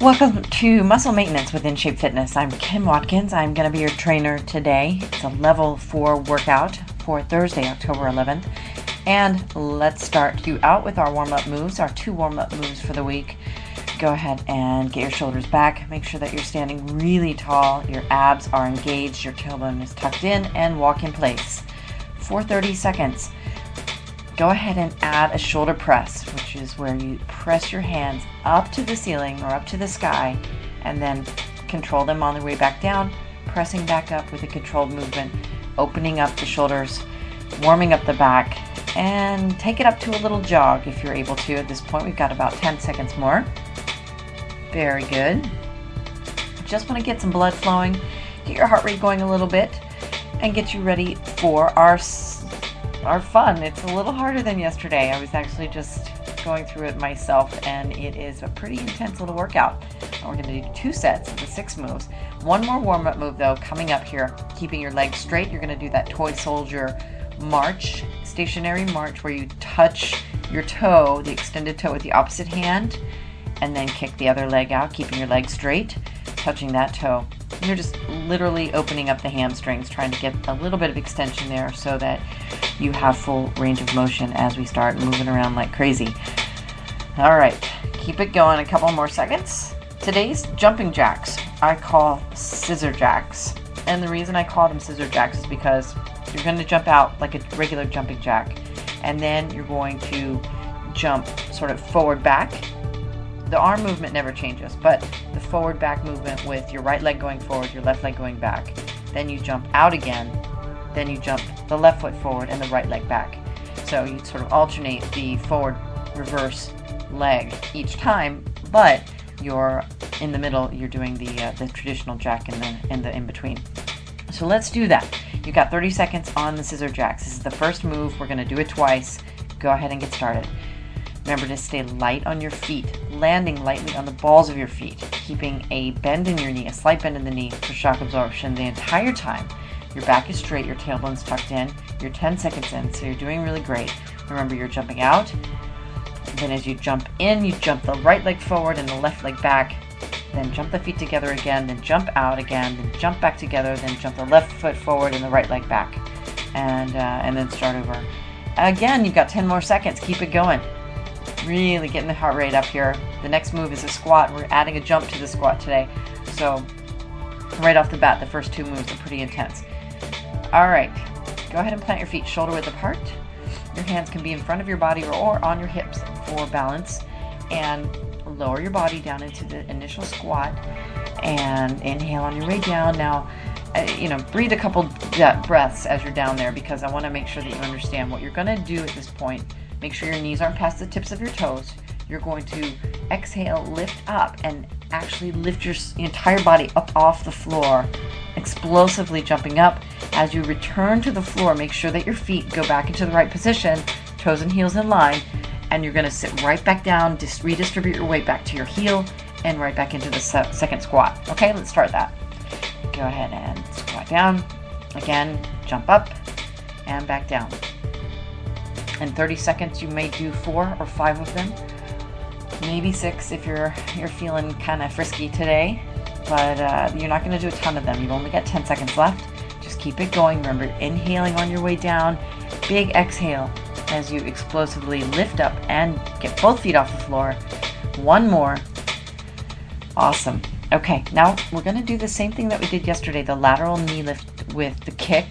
Welcome to Muscle Maintenance with InShape Fitness. I'm Kim Watkins. I'm going to be your trainer today. It's a level 4 workout for Thursday, October 11th. And let's start you out with our warm-up moves, our 2 warm-up moves for the week. Go ahead and get your shoulders back. Make sure that you're standing really tall. Your abs are engaged. Your tailbone is tucked in, and walk in place for 30 seconds. Go ahead and add a shoulder press, which is where you press your hands up to the ceiling or up to the sky and then control them on their way back down, pressing back up with a controlled movement, opening up the shoulders, warming up the back, and take it up to a little jog if you're able to. At this point, we've got about 10 seconds more. Very good. Just want to get some blood flowing, get your heart rate going a little bit, and get you ready for our fun. It's a little harder than yesterday. I was actually just going through it myself, and it is a pretty intense little workout. We're going to do 2 sets of the 6 moves. One more warm-up move though coming up here, keeping your legs straight. You're going to do that toy soldier march, stationary march, where you touch your toe, the extended toe, with the opposite hand, and then kick the other leg out, keeping your leg straight, touching that toe. You're just literally opening up the hamstrings, trying to get a little bit of extension there so that you have full range of motion as we start moving around like crazy. All right, keep it going, a couple more seconds. Today's jumping jacks I call scissor jacks. And the reason I call them scissor jacks is because you're going to jump out like a regular jumping jack, and then you're going to jump sort of forward back. The arm movement never changes, but the forward back movement with your right leg going forward, your left leg going back. Then you jump out again, then you jump the left foot forward and the right leg back. So you sort of alternate the forward reverse leg each time, but you're in the middle, you're doing the traditional jack in the in between. So let's do that. You've got 30 seconds on the scissor jacks. This is the first move. We're going to do it twice. Go ahead and get started. Remember to stay light on your feet, landing lightly on the balls of your feet, keeping a bend in your knee, a slight bend in the knee for shock absorption the entire time. Your back is straight, your tailbone's tucked in, you're 10 seconds in, so you're doing really great. Remember, you're jumping out, then as you jump in, you jump the right leg forward and the left leg back, then jump the feet together again, then jump out again, then jump back together, then jump the left foot forward and the right leg back, and then start over. Again, you've got 10 more seconds, keep it going. Really getting the heart rate up here. The next move is a squat. We're adding a jump to the squat today. So right off the bat, the first 2 moves are pretty intense. All right, go ahead and plant your feet shoulder width apart. Your hands can be in front of your body or on your hips for balance. And lower your body down into the initial squat and inhale on your way down. Now, breathe a couple breaths as you're down there, because I want to make sure that you understand what you're going to do at this point. Make sure your knees aren't past the tips of your toes. You're going to exhale, lift up, and actually lift your entire body up off the floor, explosively jumping up. As you return to the floor, make sure that your feet go back into the right position, toes and heels in line, and you're going to sit right back down, just redistribute your weight back to your heel, and right back into the second squat. Okay, let's start that. Go ahead and squat down. Again, jump up and back down. In 30 seconds, you may do 4 or 5 of them, maybe 6 if you're feeling kind of frisky today, but you're not going to do a ton of them. You've only got 10 seconds left. Just keep it going. Remember, inhaling on your way down, big exhale as you explosively lift up and get both feet off the floor. 1 more. Awesome. Okay, now we're going to do the same thing that we did yesterday, the lateral knee lift with the kick,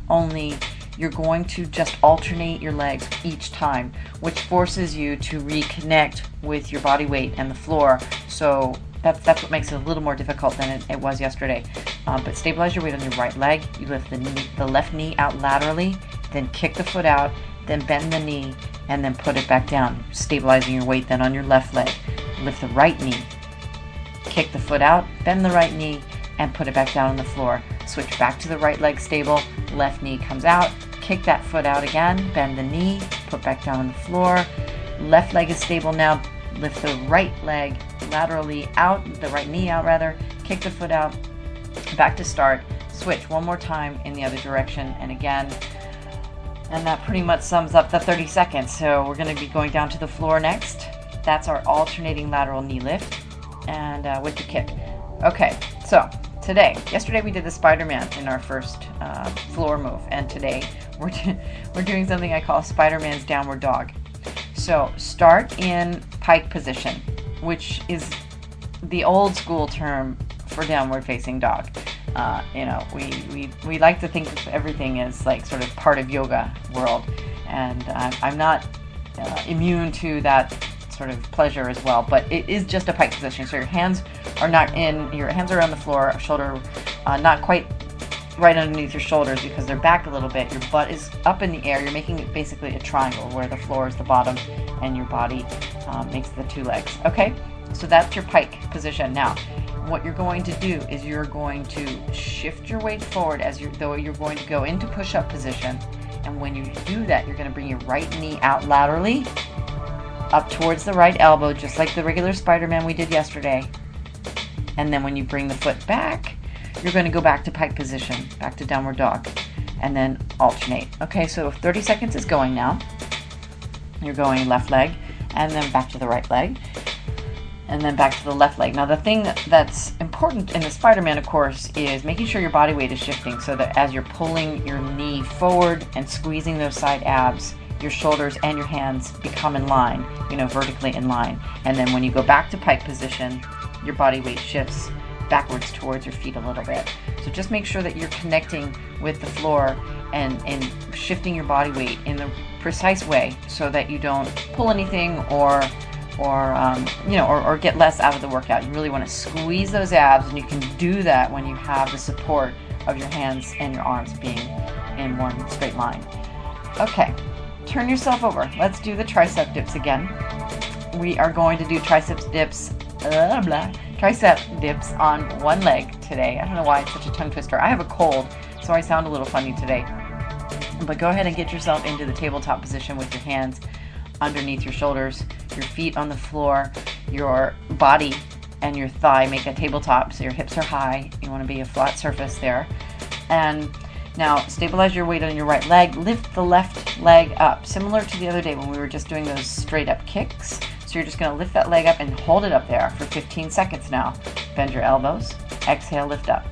only you're going to just alternate your legs each time, which forces you to reconnect with your body weight and the floor. So that's what makes it a little more difficult than it was yesterday. But stabilize your weight on your right leg. You lift the left knee out laterally, then kick the foot out, then bend the knee, and then put it back down, stabilizing your weight then on your left leg. Lift the right knee, kick the foot out, bend the right knee, and put it back down on the floor. Switch back to the right leg stable, left knee comes out, kick that foot out again, bend the knee, put back down on the floor. Left leg is stable now, lift the right leg laterally out, the right knee out rather, kick the foot out, back to start, switch one more time in the other direction, and again. And that pretty much sums up the 30 seconds. So we're going to be going down to the floor next. That's our alternating lateral knee lift. and with the kick. Okay, so yesterday we did the Spider-Man in our first floor move, and today we're doing something I call Spider-Man's downward dog. So start in pike position, which is the old school term for downward facing dog. We like to think of everything as like sort of part of yoga world, and I'm not immune to that sort of pleasure as well, but it is just a pike position. So your hands are on the floor, shoulder not quite right underneath your shoulders because they're back a little bit. Your butt is up in the air. You're making it basically a triangle where the floor is the bottom and your body makes the two legs. Okay, so that's your pike position. Now, what you're going to do is you're going to shift your weight forward though you're going to go into push-up position. And when you do that, you're going to bring your right knee out laterally, up towards the right elbow, just like the regular Spider-Man we did yesterday. And then when you bring the foot back, you're going to go back to pike position, back to downward dog, and then alternate. Okay, so 30 seconds is going now. You're going left leg, and then back to the right leg, and then back to the left leg. Now, the thing that's important in the Spider-Man, of course, is making sure your body weight is shifting so that as you're pulling your knee forward and squeezing those side abs, your shoulders and your hands become in line, vertically in line. And then when you go back to pike position, your body weight shifts backwards towards your feet a little bit. So just make sure that you're connecting with the floor and shifting your body weight in the precise way so that you don't pull anything or get less out of the workout. You really want to squeeze those abs, and you can do that when you have the support of your hands and your arms being in one straight line. Okay, turn yourself over. Let's do the tricep dips again. We are going to do tricep dips on one leg today. I don't know why it's such a tongue twister. I have a cold, so I sound a little funny today. But go ahead and get yourself into the tabletop position with your hands underneath your shoulders, your feet on the floor, your body and your thigh make a tabletop, so your hips are high. You want to be a flat surface there. And now stabilize your weight on your right leg. Lift the left leg up, similar to the other day when we were just doing those straight up kicks. So you're just going to lift that leg up and hold it up there for 15 seconds now. Bend your elbows. Exhale, lift up.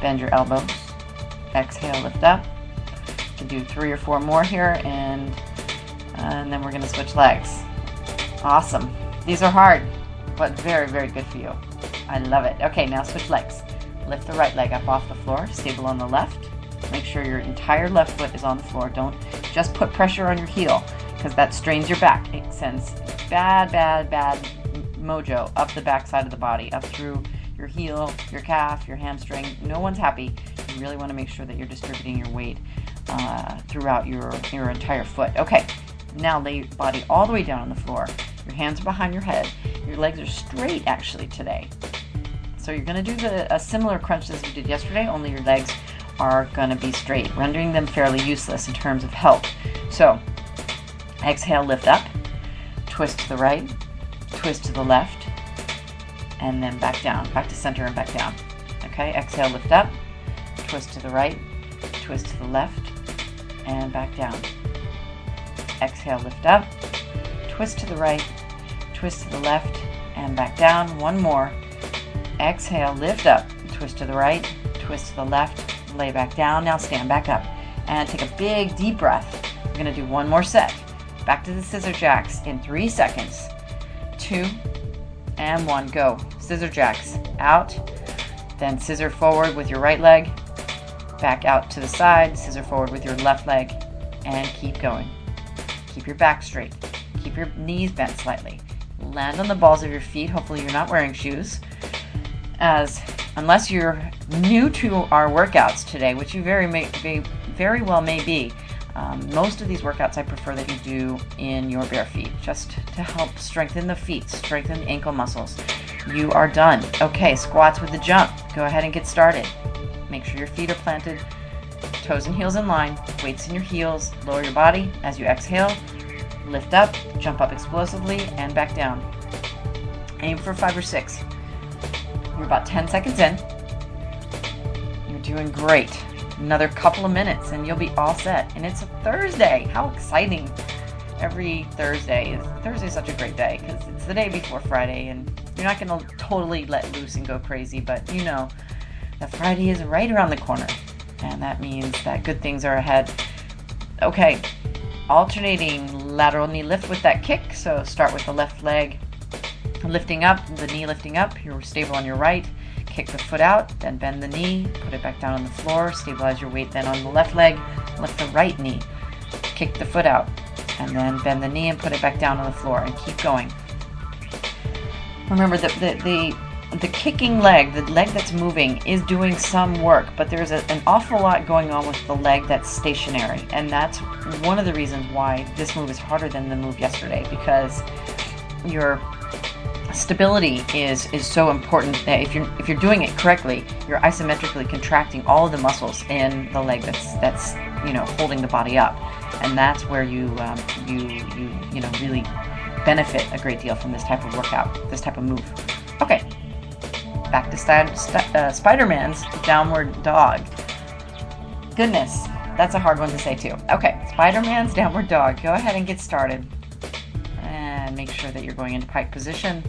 Bend your elbows. Exhale, lift up. To do 3 or 4 more here, and then we're going to switch legs. Awesome. These are hard, but very, very good for you. I love it. Okay, now switch legs. Lift the right leg up off the floor, stable on the left. Make sure your entire left foot is on the floor. Don't just put pressure on your heel, because that strains your back. It sends bad mojo up the back side of the body, up through your heel, your calf, your hamstring. No one's happy. You really want to make sure that you're distributing your weight throughout your entire foot. Okay, now lay your body all the way down on the floor. Your hands are behind your head. Your legs are straight actually today. So you're going to do a similar crunch as you did yesterday, only your legs are going to be straight, rendering them fairly useless in terms of help. So exhale, lift up, twist to the right, twist to the left, and then back down, back to center and back down. Okay, exhale, lift up, twist to the right, twist to the left, and back down. Exhale, lift up, twist to the right, twist to the left, and back down. One more. Exhale, lift up, twist to the right, twist to the left, lay back down. Now stand back up and take a big deep breath. We're going to do one more set. Back to the scissor jacks in 3 seconds. 2 and 1, go. Scissor jacks out, then scissor forward with your right leg, back out to the side, scissor forward with your left leg, and keep going. Keep your back straight. Keep your knees bent slightly. Land on the balls of your feet. Hopefully you're not wearing shoes. Unless you're new to our workouts today, which you very well may be, most of these workouts I prefer that you do in your bare feet, just to help strengthen the feet, strengthen the ankle muscles. You are done. Okay, squats with the jump. Go ahead and get started. Make sure your feet are planted, toes and heels in line, weights in your heels. Lower your body as you exhale. Lift up, jump up explosively, and back down. Aim for 5 or 6. You're about 10 seconds in. You're doing great. Another couple of minutes and you'll be all set. And it's a Thursday. How exciting. Every Thursday is such a great day because it's the day before Friday, and You're not going to totally let loose and go crazy, but you know that Friday is right around the corner, and that means that good things are ahead. Okay, alternating lateral knee lift with that kick. So start with the left leg lifting up, the knee lifting up. You're stable on your right. Kick the foot out, then bend the knee, put it back down on the floor. Stabilize your weight then on the left leg. Lift the right knee. Kick the foot out, and then bend the knee and put it back down on the floor, and keep going. Remember, the kicking leg, the leg that's moving, is doing some work, but there's an awful lot going on with the leg that's stationary, and that's one of the reasons why this move is harder than the move yesterday, because your stability is so important that if you're doing it correctly, you're isometrically contracting all of the muscles in the leg that's holding the body up, and that's where you really benefit a great deal from this type of workout, this type of move. Okay, back to Spider-Man's downward dog. Goodness, that's a hard one to say too. Okay, Spider-Man's downward dog. Go ahead and get started, and make sure that you're going into pike position.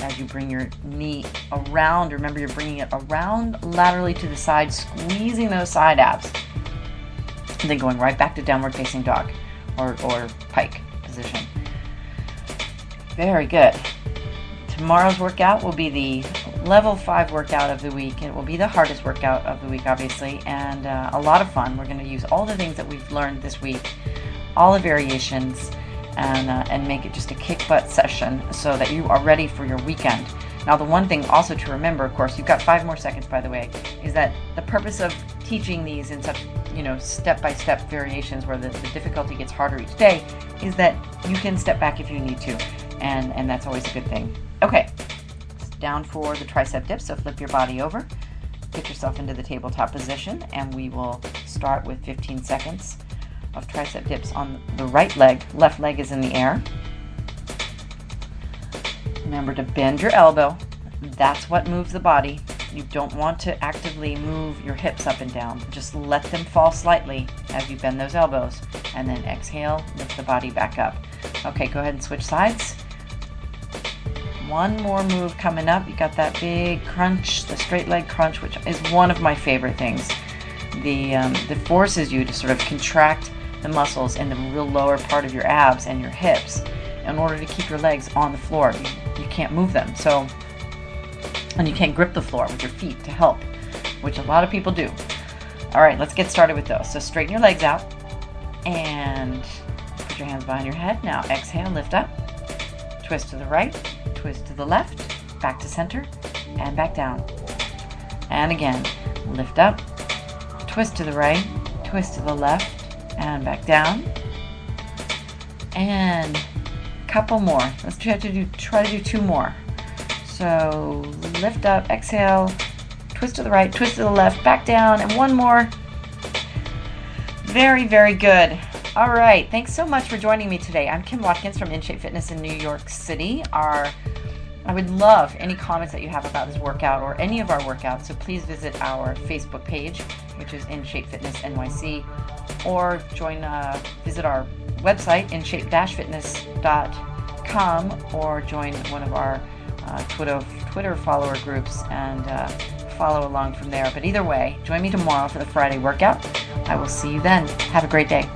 As you bring your knee around, remember you're bringing it around laterally to the side, squeezing those side abs, and then going right back to downward facing dog or pike position. Very good. Tomorrow's workout will be the level 5 workout of the week. It will be the hardest workout of the week, obviously, and a lot of fun. We're going to use all the things that we've learned this week, all the variations, and make it just a kick butt session so that you are ready for your weekend. Now, the one thing also to remember, of course, you've got 5 more seconds, by the way, is that the purpose of teaching these in such step-by-step variations where the difficulty gets harder each day is that you can step back if you need to, and that's always a good thing. Okay, down for the tricep dips, so flip your body over, get yourself into the tabletop position, and we will start with 15 seconds of tricep dips on the right leg. Left leg is in the air. Remember to bend your elbow. That's what moves the body. You don't want to actively move your hips up and down. Just let them fall slightly as you bend those elbows, and then exhale, lift the body back up. Okay, go ahead and switch sides. One more move coming up. You got that big crunch, the straight leg crunch, which is one of my favorite things. That forces you to sort of contract the muscles in the real lower part of your abs and your hips in order to keep your legs on the floor. You can't move them, and you can't grip the floor with your feet to help, which a lot of people do. All right, let's get started with those. So straighten your legs out and put your hands behind your head. Now exhale, lift up, twist to the right, twist to the left, back to center, and back down. And again, lift up, twist to the right, twist to the left, and back down. And a couple more. Let's try to do 2 more. So lift up, exhale, twist to the right, twist to the left, back down, and one more. Very, very good. All right, thanks so much for joining me today. I'm Kim Watkins from In Shape Fitness in New York City. I would love any comments that you have about this workout or any of our workouts, so please visit our Facebook page, which is In Shape Fitness NYC, or visit our website, inshape-fitness.com, or join one of our Twitter follower groups and follow along from there. But either way, join me tomorrow for the Friday workout. I will see you then. Have a great day.